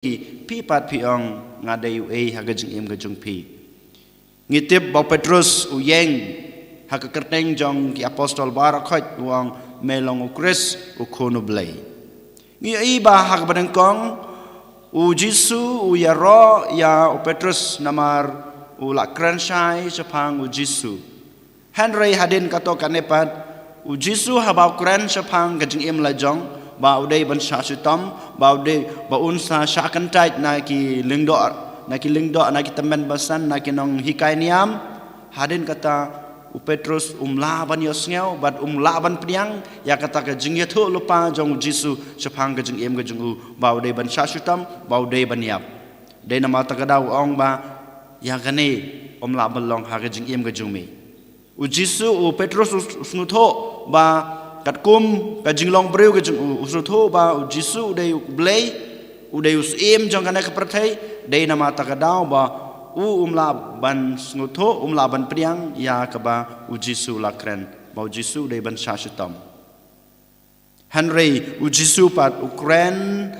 pi pat pi ong ngadai hagajing im gajung pi ngitip bau Petrus uyeng hakakerteng jong ki apostol barakhat wang melong ukris ukono blai ngi ba hak badengkong u Jisu u yaro ya u Petrus namar u lakran shai sepang u Jisu Henry hadin kato kanepat u Jisu habau kran sepang gajing im lajong bau dei ban sha sitam bau dei baun sa syakan tait na ki lingdo na ki temen basan na ki nong hikai niam hadin kata u Petrus laban yosngeu bat laban priang ya kata ka jing yathu lupa jong Jisu sepang ka jing em ka jing u bau dei ban sha sitam bau dei ban yap dei nama ta ka dau ong ba ya kane laban long ha ka jing em ka jing mi u Jisu u Petrus snutho ba kat kum ka jinglong breu ka jing usutho ba u Jisu dei blei u dei usim jong kana ka perthai dei nama ta ka dau ba laban snutho laban priang ya ka ba u Jisu lakren ba u Jisu dei ban sha shitam Henry u Jisu pat Ukraine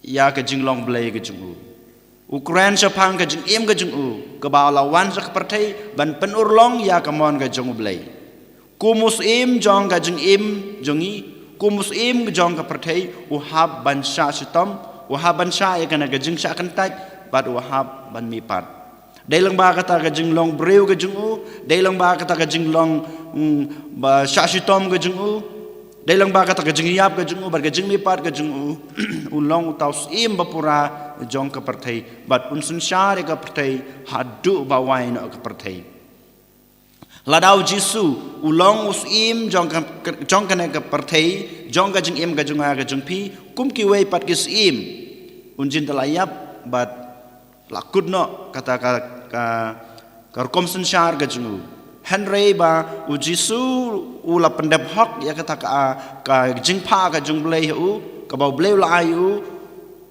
ya ka jinglong blei ka jing Ukraine sapang ka jing em ka jing ka ba lawan sa ka perthai ban penurlong ya ka mon ka jing blei kumus im jong ka jing im jongi kumus im jong ka perthai uhab ban sha sitam uhab ban sha ya kana ka jing sha kan tat bat uhab ban mi pat dei lang ba kata ka jing long breu ka jing dei lang ba kata ka jing long ba sha sitam ka jing dei lang ba kata ka jing yap ka jing bat ka jing mi pat ka jing long taus im bapura jong ka perthai bat unsun sha ka perthai hadu ba wain ka perthai ladau Jisu ulong usim jong kana ka perthai jong ka jing im ka junga ka jung pi kum ki wei pat kis im unjin talayap bat lakut no kata ka komsen shar ka jungu Henry ba u Jisu ula pendep hok ya kata ka jing pa ka jung blei hu ka bau blei la ayu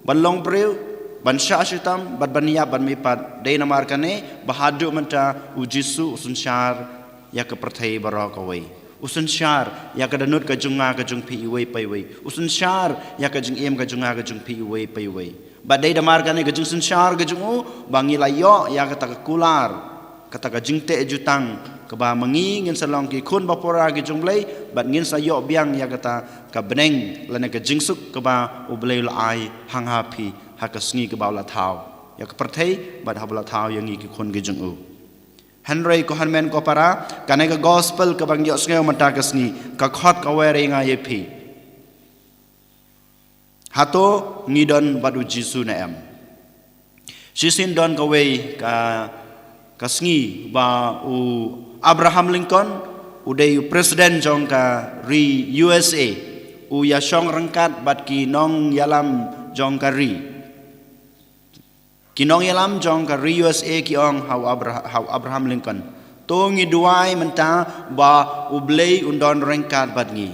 ban long breu ban sha shitam bat ban yap ban mi pat dei namar kane bahadu menta u Jisu usun shar ya ke perthai baraka wei usun syar ya ke danut ka junga ka jung pi wei pai wei usun syar ya ke jing em ka junga ka jung pi wei pai wei badai damar kan ka jung sun syar ka jung bangi layo ya kata ka kular kata ka jing te jutang ka ba mangi ngin salong ki khun bapora ki jung blai bat ngin sayo biang ya kata ka beneng lana ka jing suk ka ba u blai la ai hang ha pi ha ka sngi ka ba la thau ya ke perthai bat ha la thau yang ki khun ki jung Henry ko hanmen ko para kanai ka gospel ka bang yos ngeu mata kasni ka khot ka were nga yepi hato ngidon badu Jisu na em sisin don ka wei ka kasngi ba u Abraham Lincoln u dei president jong ka ri USA u ya shong rangkat bat ki nong yalam jong ka ri kinong yalam jong ka ri USA ki ong how Abraham Lincoln to ngi duai menta ba ublei undon rengkat bat ngi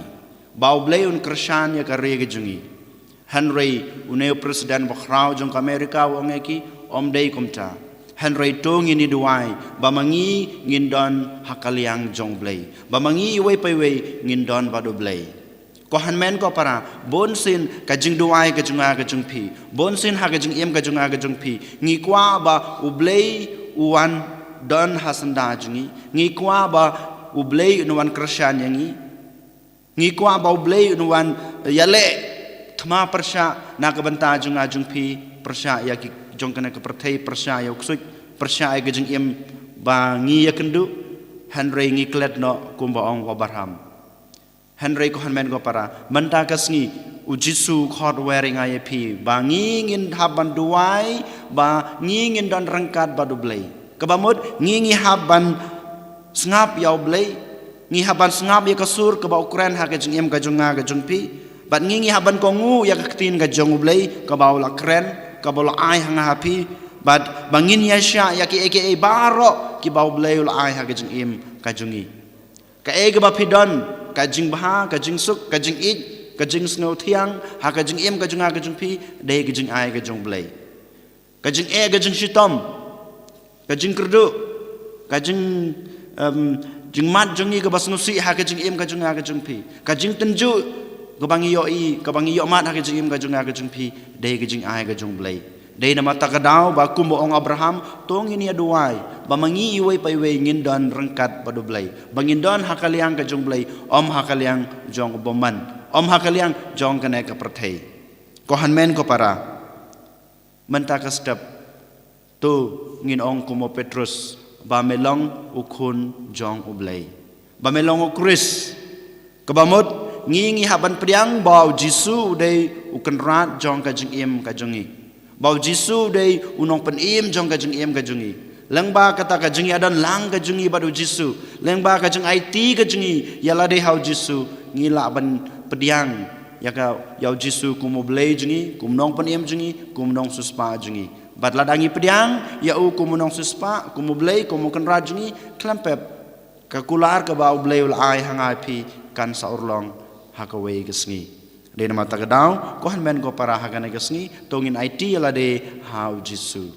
ba ublei un krishan ya ka ri ge jungi Henry uneu president bakrau jong ka Amerika wong ki om dei kumta Henry to ngi ni duai ba mangi ngindon hakaliang jong blei ba mangi wei pai wei ngindon ba do blei ko hanmen ko para bonsin ka jing duai ka junga ka jung pi bonsin ha ka jing em ka junga ka jung pi ngi kwa ba ublei uan don hasanda jungi ngi kwa ba ublei nuan krishan yangi ngi kwa ba ublei nuan yale thma persha na ka banta junga jung pi persha ya ki jong kana ka perthai persha ya ksuk persha ka jing em ba ngi ya kendu Henry ngi klet no kumba ong Abraham Henry ko hanmen ko para menta kasngi u Jisu khot wearing IAP ba ngingin haban duai ba ngingin don rangkat badu blei kabamut ngingi haban sngap yaw blei ngi haban sngap ya kasur ka ba Ukraine ha ka jing em ka junga ka jungpi bat ngingi haban ko ngu ya ka tin ka jong blei ka ba la kren ka ba la ai hanga hapi bat bangin ya sha ya ki aka baro ki ba blei la ai ha ka jing em ka jungi ka e ka ba pidon ka jing baha ka jing suk ka jing ik ka jing snow thiang ha ka jing em ka junga ka jung pi dei ka jing ai ka jung blei ka jing e ka jing shitom ka jing kerdu ka jing jing mat jungi ka basnu si ha ka jing em ka junga ka jung pi ka jing tenju kabang iyo mat ha kajing im kajung ha kajung pi dei kajing ai kajung blai dei nama takadau ba kum ong Abraham tong ini aduai ba mangi iwai pai wei ngin don rengkat padu blai bangin don hakaliang kajung blai om hakaliang jong boman om hakaliang jong kene ka perthei ko hanmen ko para menta ka step tu ngin ong kumo Petrus ba melong ukun jong ublai ba melong ukris kabamot ngi haban priang bau Jisu dei ukan rat jong kajing im kajungi bau Jisu dei unong pen im jong kajing im kajungi lengba kata kajungi adan lang kajungi badu Jisu lengba kajung IT kajungi yala dei hau Jisu ngi la ban pediang ya ka yau Jisu kumo blei jungi kumnong pen im jungi kumnong suspa jungi bat ladangi pediang ya u kumnong suspa kumo blei kumo kan rat jungi klempep kakular ka bau blei ul ai hangai pi kan saurlong hakawai kesngi de nama takadau ko hanmen ko para hakana kesngi tongin IT la de hau Jisu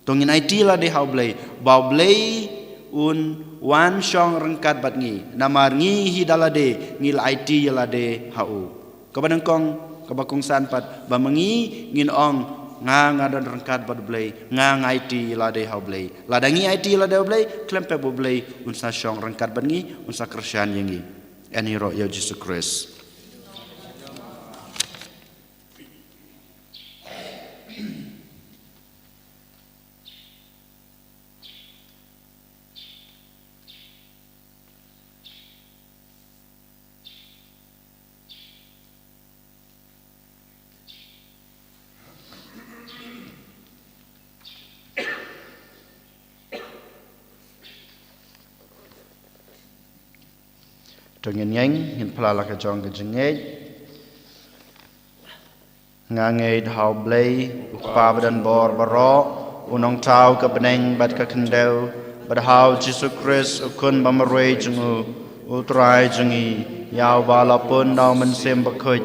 tongin IT la de hau blai bau blai un wan shong rengkat bat ngi namar ngi hidala de ngil IT la de hau kabadang kong kabakong san pat bamangi ngin ong nga dan rengkat bat blai nga IT la de hau blai ladangi IT la de blai klempe bo blai un sa shong rengkat bat ngi un sa Krisyan yangi ani ro ya Jesus Christ Tungin yang hin pelala ke jong ke jengej ngangej hau blai upa badan bor baro unong tau ke beneng bat ke kendau bad hau Jesus Christ ukun bamarwe jengu utrai jengi yau bala pun dau mensem bakuj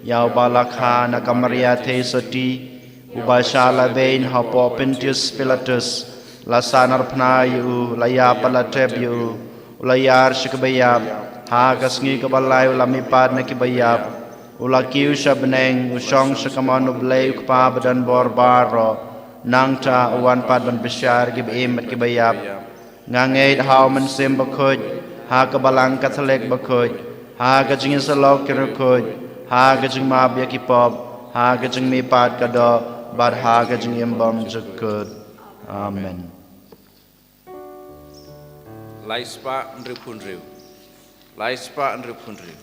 yau bala kha na kamaria te soti ubashala vein hau po Pontius Pilatus lasanar pna yu laya palateb yu ulayar shikabayab ha kasngi kabalai ulami pad na kibayab ulakiu shabneng usong shakamanu blay ukpa badan borbaro nangta uwan pad ban bisyar gibim at kibayab ngangait hau man sim bakuj ha kabalang kathalek bakuj ha kajing salok kirukuj ha kajing mabya kipop ha kajing mi pad kado bad ha kajing imbam jukut amen Laispa nripunriu Laispa nripunriu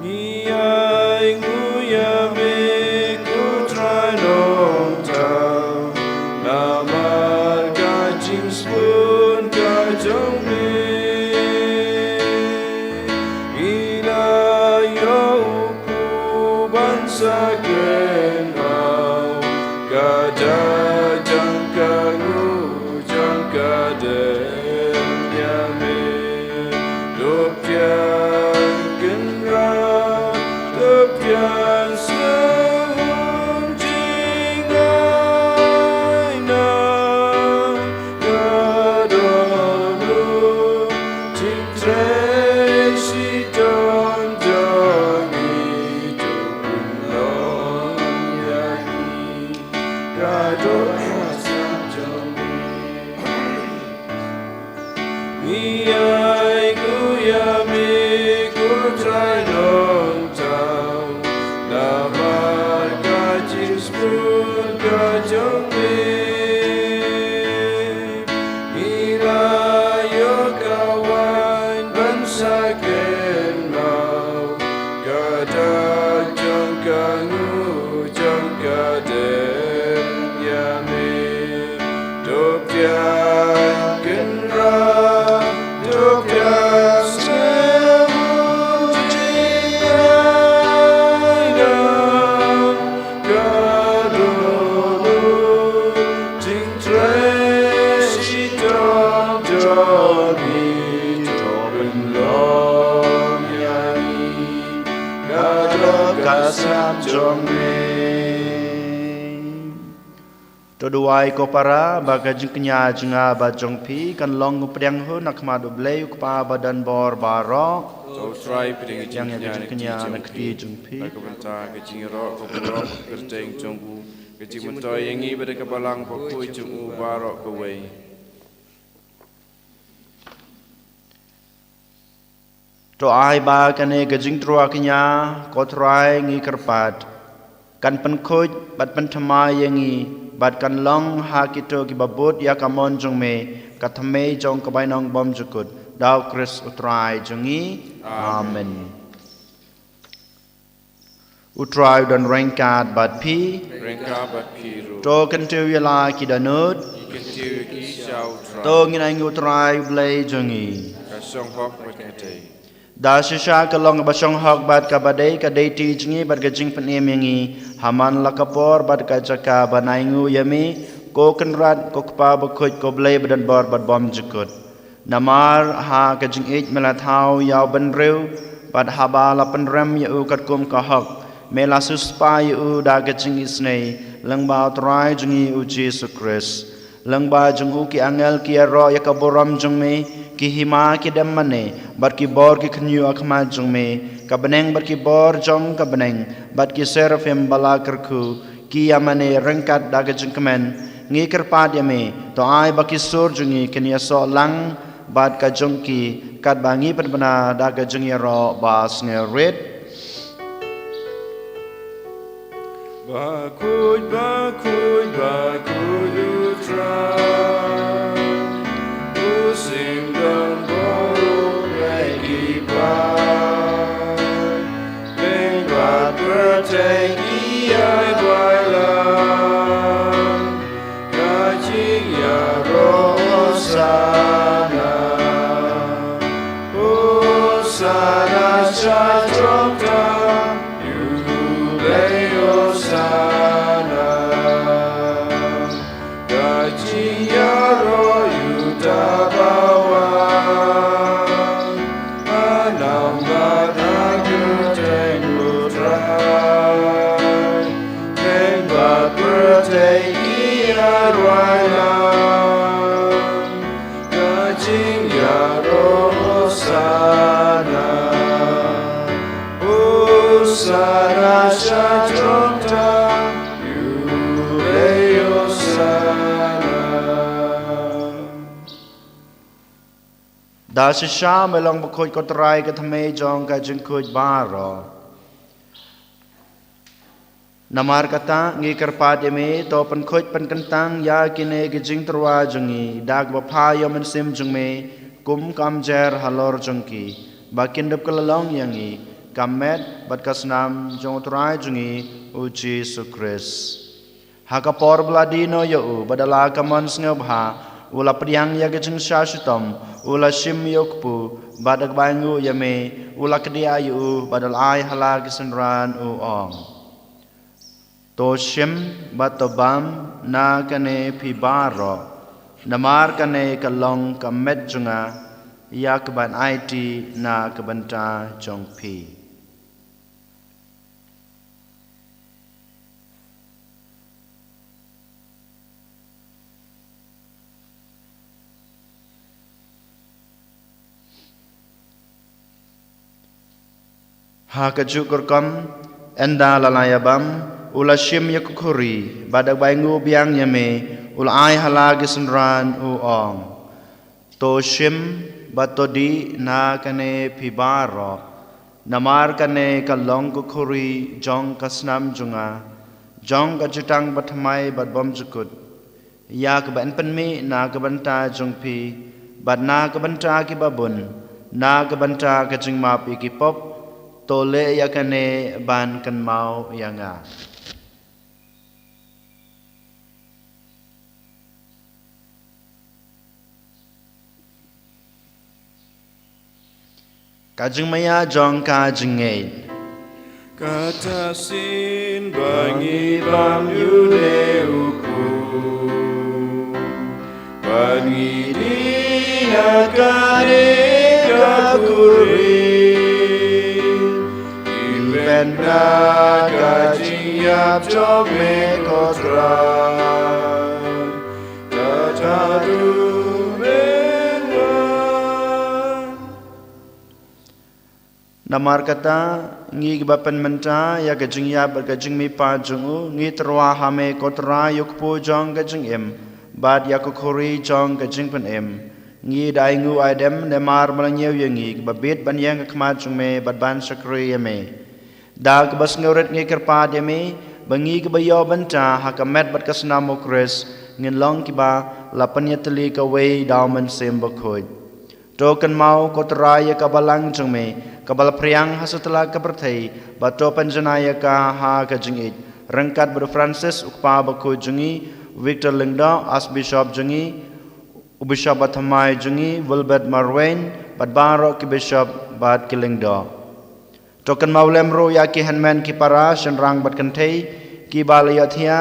Ngiyay nguyami ku try long tau Namar kajing spoon kajong mi Ilayo ku bansa kenau Kadajang kangu jang kaden yami Dopyan genra Dopyan sehun jingai na Kadolu Cintre si don jangi Dopun long yagi Kadol hasam jangi Ngiyay kuyami ku try long tau Namar kajing spoon kajong mi Ilayo kawan bansa kenau Kadajang kangu jang kaden yami Dopyan genra Dopyan sehun jingai na Kadolu Cintre si don jangi Dopun long yangi Kadol kasam jong mi Toduai ko para baga jing kenya jenga ba jong pi kan long pedang hu nak ma do blei ukpa badan bor barok So try piding yang ya jing kenya nak ti jong pi Like benta ke jing ro ko bro kerteng jonggu ke jing mento yengi bede ke balang ko kui jung barok ke wei. To ai ba kane ke jing trua kenya ko trai ngi kerpat kan pen khoj bat pen thama yengi bat kan long ha kito ki babut ya kamon jong me kathame jong kabai nong bom jukut dau kris utrai jongi amen utrai dan rengkat bat pi Rengka bat piru. to kan tu yala ki danut Ikan tiu ki shau try. to nginai utrai blai jongi Ka song hok bat kete. da shisha ka long ba shong hok bat ka badai ka dei ti jingi bat ga jing pen em yangi haman lakapor bat ka jaka banaingu yami ko kenrat ko kpa ba khoj ko blai badan bor bat bom jukut namar ha ka jing ej mela thau yaw ban reu bat haba la pen rem yu kat kum ka hok mela suspa yu da ka jing isnei lang ba trai jingi u Jesus Christ lang ba jung u ki angel ki ro ya ka boram jung me ki hima ki dam mane bat ki bor ki khnyu akhma jung me ka beneng bat ki bor jong ka beneng bat ki seraphim bala kerku ki amane rengkat da ka jung kemen ngi kerpat ya me to ai ba ki sur jungi kenya so lang bat ka jung ki kat bangi pen bana da ka jung ya ro ba snge red Bakud, you try. Sing down bold, reggae by. Bing bad birthday, I bailan. Kajing ya rosana. Osana chatrota. You lay osana. Kajing ya ro you tabawa. Anam badan you tengu try. Bing bad birthday, iya railan. Kajing ya rosana. Osana chatrota. You lay osana. da shisha melong ba khoj ko trai ka thame jong ka jing khoj ba ro namar kata ngi kerpat me to pen khoj pen kentang ya kine ge jing trwa jungi dag ba pha yo men sim jung me kum kam jer halor jungki bakin dep kelalong yangi kamet bat kasnam jong trai jungi u Jesus Christ haka por bladino yo u badala kamon sngebha ula priang ya ge jing shashutam ula shim yokpu badak bangu yame ula kedia yu badal ai hala gisenran u ong to shim batobam na kane pibaro namar kane kalong kamet junga ya keban it na kebanta jongpi ha kajukur kam enda lalayabam ula shim yakukuri badak baingu biang yame ula ai halagi senran u ong to shim batodi na kane pibaro namar kane kalong kukuri jong kasnam junga jong kajutang batmai batbom jukut ya keban penmi na kebanta jongpi bat na kebanta ki babun na kebanta kajing mapi ki pop tole ya kane ban kan mau yanga kajing maya jong kajing ngei Kata sin bangi bam yude uku Bangi dia kare kakuri Imbenda kajing yap jome kotrai Namar kata ngi bapan menta ya kajing ya berkajing mi pa jungu ngi terwa hame kotra yuk po jong kajing em bad ya kukuri jong kajing pen em ngi daingu adem nemar malangyew yangi babit ban yang kmat jung me bad ban sakri me da kebas ngeuret ngi kerpa me bangi kebayo benta hakamet bad kasna mokres ngin long kiba lapanya teli kawe daumen sem bakhoj token mau kotra ya kabalang jung me kabal priang hasutla kaperthai bato panjanaya ka ha kajingit rangkat ber Francis ukpa bakho jungi Victor Lingda as bishop jungi ubishop bathamai jungi Wilbert Marwain badbaro ki bishop bad kilingda token maulemro ya ki hanman ki para shenrang bat kanthai ki balayathia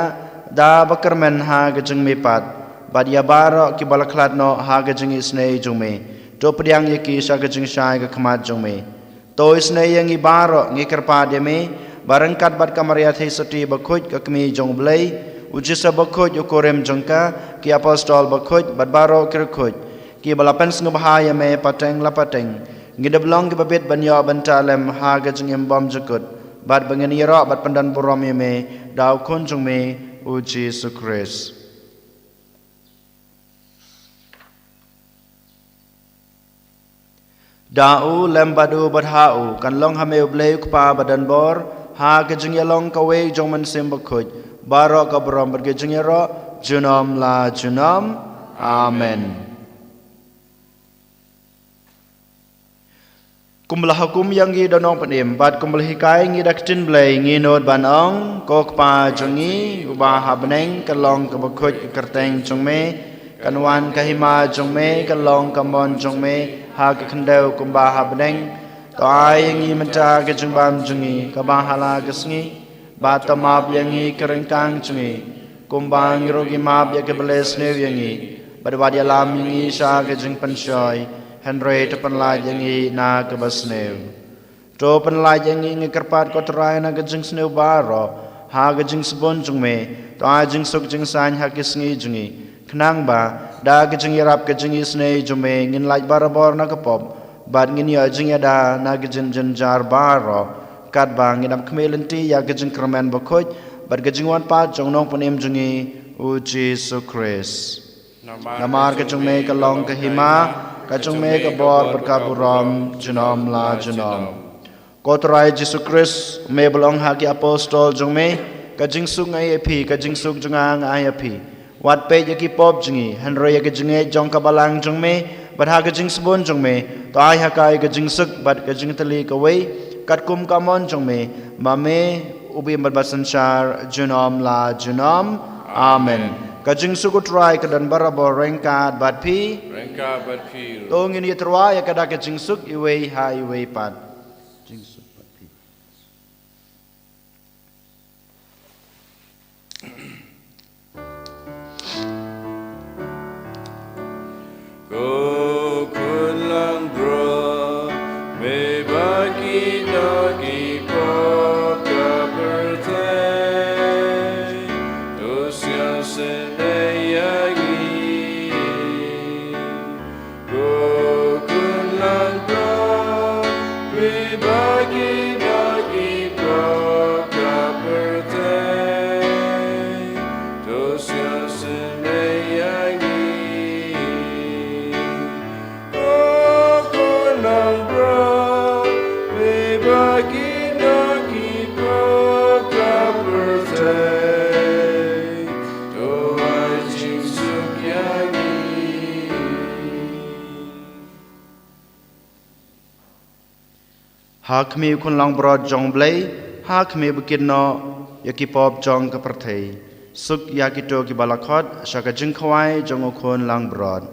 da bakarmen ha kajing me pat bad ya baro ki balaklat no ha kajing isnei jungme to priang ya ki sa kajing shai ka khamat jungme to isne yang ibaro ngi kerpa deme barangkat bat kamaria thei sati bakhoj kakmi jong blai ujisa bakhoj ukorem jongka ki apostol bakhoj bat baro kirkhoj ki balapen sngbahaya me pateng lapateng ngi deblong ki babet banyo bantalem ha gajeng embom jakut bat bangen yero bat pandan borom me daw khon jong me uji sukres Dau lembadu badhau kan long hameu bleu kpa badan bor ha kejing yalong kawe jong man sem bakhoj baro ka brom berkejing yaro junom la junom amen kumlah hukum yang gi donong penim bat kumlah hikai ngi daktin blai ngi nod banong ko kpa jongi ubah habneng kalong ka bakhoj kerteng jong me kanwan kahima jong me kalong kamon jong me ha ka khandau kumba habneng to ai ngi menta ka jungbam jungi ka bahala gasngi ba tamab yangi kerengkang jungi kumbang rogi mab ya ke beles ne yangi badwad ya lam yangi sha ka jung panshoy henry to panla yangi na ka basnew to panla yangi ngi kerpat ko trai na ka jung snew baro ha ka jung sbon jungme to a jung sok jung san ha kisngi jungi Kenang ba da kejeng yarap kejeng isne jume ngin laj barabor na kapop bad ngin ya jeng da na kejeng jenjar baro kat ba ngidam kmelenti ya kejeng kermen bakhoj bad kejeng wan pa jong nong panem jungi uji sukres namar kejeng me kalong kahima kejeng me kabor berkaburam junom la junom kotrai Jesu Kris me belong haki apostol jong me kejeng sung api kejeng sung jungang api wat pe yaki pop jingi hanro yaki jingi jong kabalang jong me badha ka jing sabon jong me to ai hakai ka jing suk bad ka jing tali ka wei kat kum kamon jong me mame ubi basan shar junom la junom amen ka jing suk try ka dan barabor rengkat bad pi to ngini trwa ya kada ka jing suk iwei ha iwei pat jing suk bad pi Ko kunlang bro me bagi dagi pop kapertai dosya senayagi ko kunlang bro me bagi dagi pop kapertai dosya senayagi Hak mi kun lang brod jong blai hak mi bikin no yaki pop jong ka perthai suk yaki to ki balakhot shaka jing khwai jong kun lang brod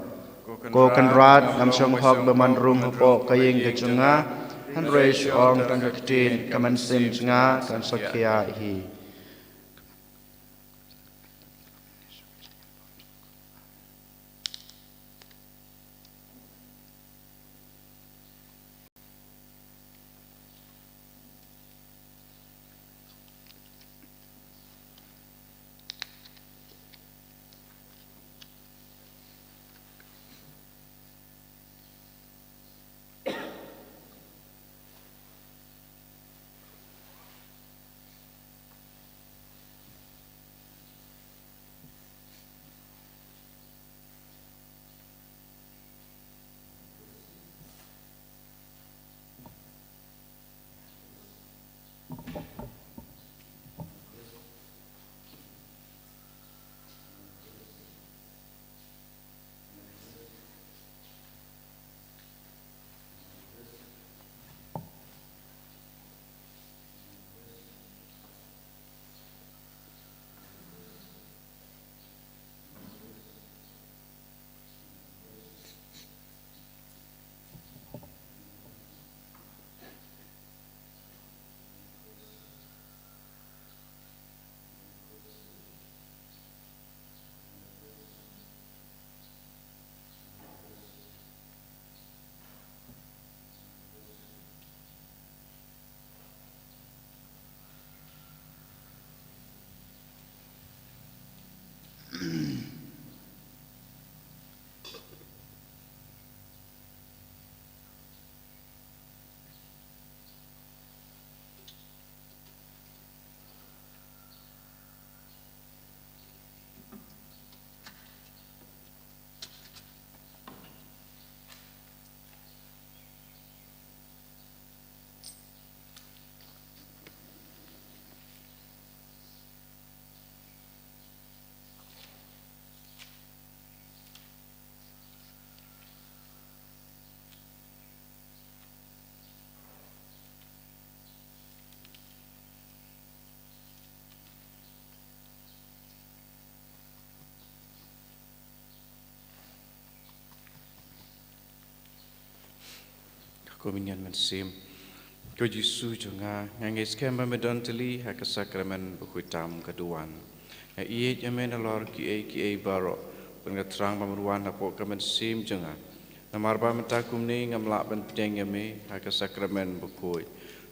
ko kan rat nam shong hok beman rum po kayeng ke chunga han reish ong tang ka tin kaman sim chunga kan sakya hi ko minyan man sim ko Yesu jonga ngange skema medon teli ha ka sakramen bukuitam kaduan ya iye jamen alor ki e baro penga terang pamruan apo kamen sim jonga namar ba mentakum ni ngamla ben pedeng yame ha ka sakramen bukui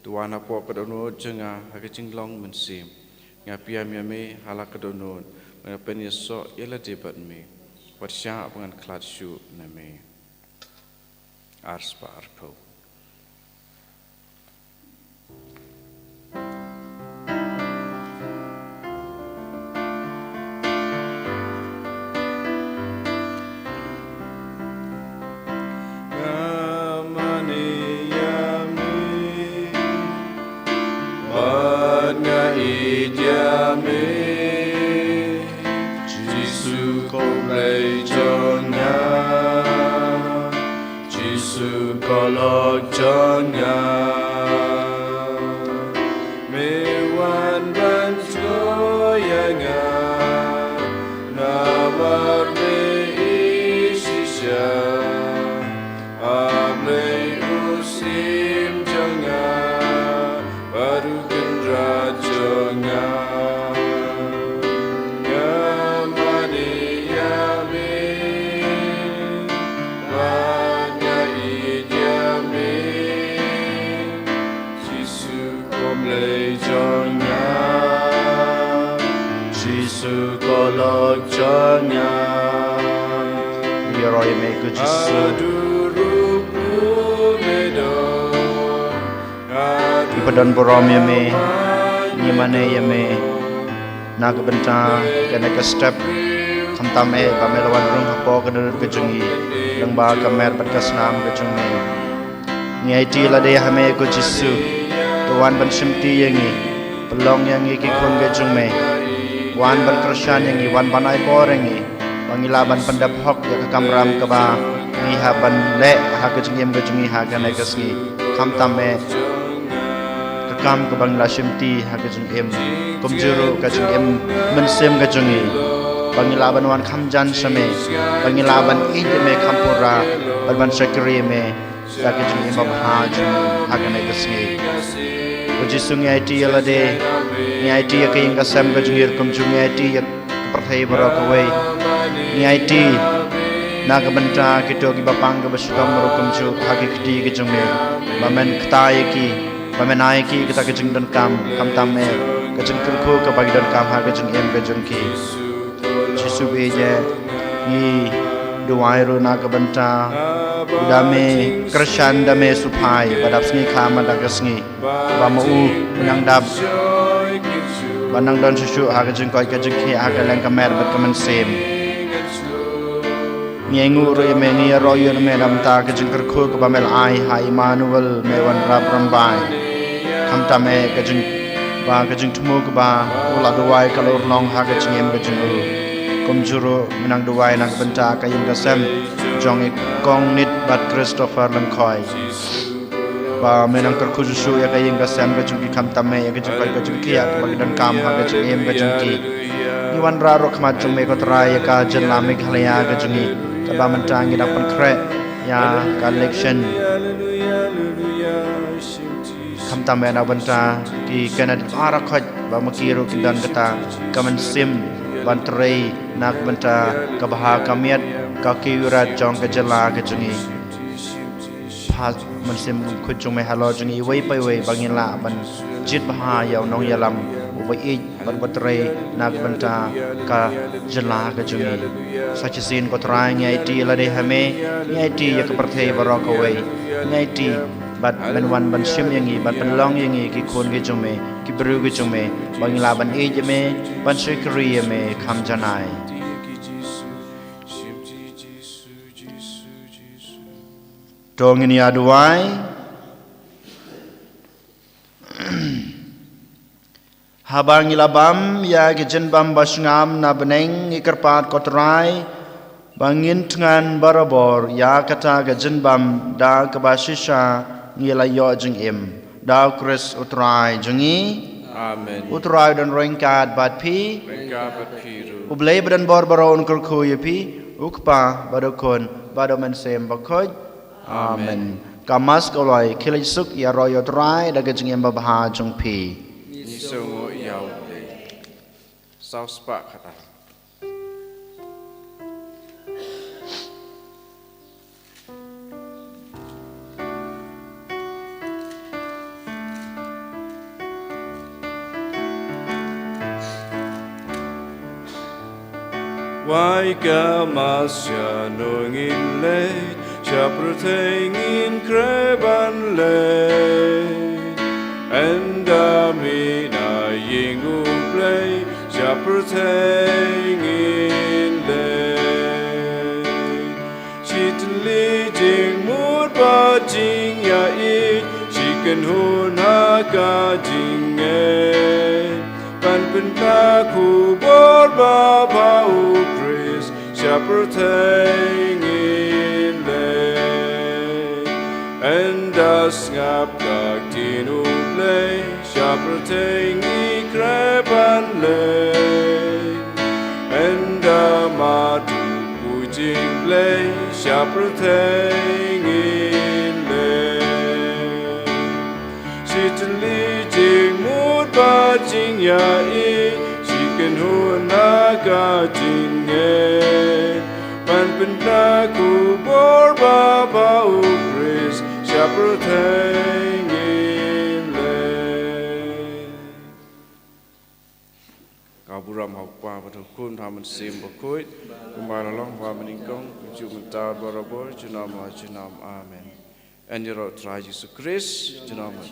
tuan apo kadono jonga ha ka jinglong men sim ngapiam yame hala kadono pen yeso yela debat me warsha pengan klat shu name ars pa arpo Kolok Jonya Mewan Banskoyanga Nawar Me Isisya Ame Usim Jonga Baru Gendra Jonga Kolok Jonya Yeroy me ko Jesu Ipadon borom yame Nyimane yame Naga benta Kena ke step Kamtame Pamelawan rung hapo Kadar kejungi Lengba kamer Badkasnam kejungi Nyaiti lade hame ko Jesu Tuan ban simti yangi Pelong yangi kikun kejungi Wan ban Krisyan yangi wan ban ai borengi Pangilaban pandap hok ya ke kamram ke ba ngi haban le ha ke jengem ke jengi ha ke nekasngi kam tame ke kam ke bang la simti ha ke jengem kumjuru ke jengem mensem ke jengi pangilaban wan kam jan same pangilaban ide me kampura ban sekri me ya ke jengem babha ha ke nekasngi uji sungi IT yalade ni IT ya ke inga sam ke jengir kumjungi IT ya perthai barakawai ni IT naga benta kito ki bapang ke basukam merukum cu haki kiti ke jengme bamen ktai ki bamen ai ki kita ke jeng dan kam tamme ke jeng kurku ke bagi dan kam ha ke jeng em ke jeng ki Jesu be je ni duai ro naga benta dame Krisyan dame supai badap sngi khama dagasngi bamu menang dab banang don susu ha ke jeng koi ke jeng ki ha ke lang kamer bat kamen sem Nyengu ro me ngi ro yo me dam ta ke jeng kerku ke bamel ai ha Emmanuel me wan rap rambai kam ta me ke jeng ba ke jeng tumu ke ba ula duai kalor long ha ke jeng em ke jeng kum juro menang duai nak benta ka yin ka sem jong ik kong nit bat Christopher Langkoi ba menang kerku susu ya ka yin ka sem ke jeng ki kam ta me ya ke jeng ka jeng ki ya ba dan kam ha ke jeng em ke jeng ki ni wan ra ro khmat jeng me ko trai ya ka jen la me khalaya ke jeng ni Kaba mentang kita penkre ya collection kam tambe na benta ki kanad ara khoj ba makiru kindan kata kaman sim bantrei nak benta kabha kamiat ka kiura jong ka jala ka jungi phas man sim khoj jong me halo jungi wei pai wei bangin la ban jit bha yaw nong yalam ubai ik ban bantrei nak benta ka jala ka jungi sachisin ko trai ngai ti la de hame ngai ti ya kaperthei barakawai ngai ti bat ben wan ban sim yangi bat ban long yangi ki khon ge jome ki bru ge jome bangla ban e jeme ban sekri me kham janai tong ni aduai habang ilabam ya ke jenbam basngam na beneng ikarpat kotrai bangin tengan barabor ya kata ke jenbam da ke basisha ngilayo jeng im da Chris utrai jengi amen utrai dan roingkat bat pi Rengka bat piru ublei badan bor baron kurku pi ukpa badokon badomen sem bakoj amen kamas kaloi khilai suk ya royo trai da gajing em babha jong phi ni so ngo yau le sau spa kata Wai kamasya nungin le Shaprutengin kreban le Endamina yingu play Shaprutengin le Chitli jing mut ba jing ya I Chicken hun ha ka jing e Pan pen pa ku bor ba pa u Chris Shaprutengin and as ngap kak tinu play Shapruteng I kreban le and matu pujing play Shapruteng in le Shitli jing mut ba jing ya I Chicken hun na ka jing e Pan pen na ku bor ba ba u Chris Shaprutengin le Kaburam hapa betul haman sim berkuit kumbalalong wa meningkong jumentar barabor jenama amen. Enjero tra Yesus Kristus jenama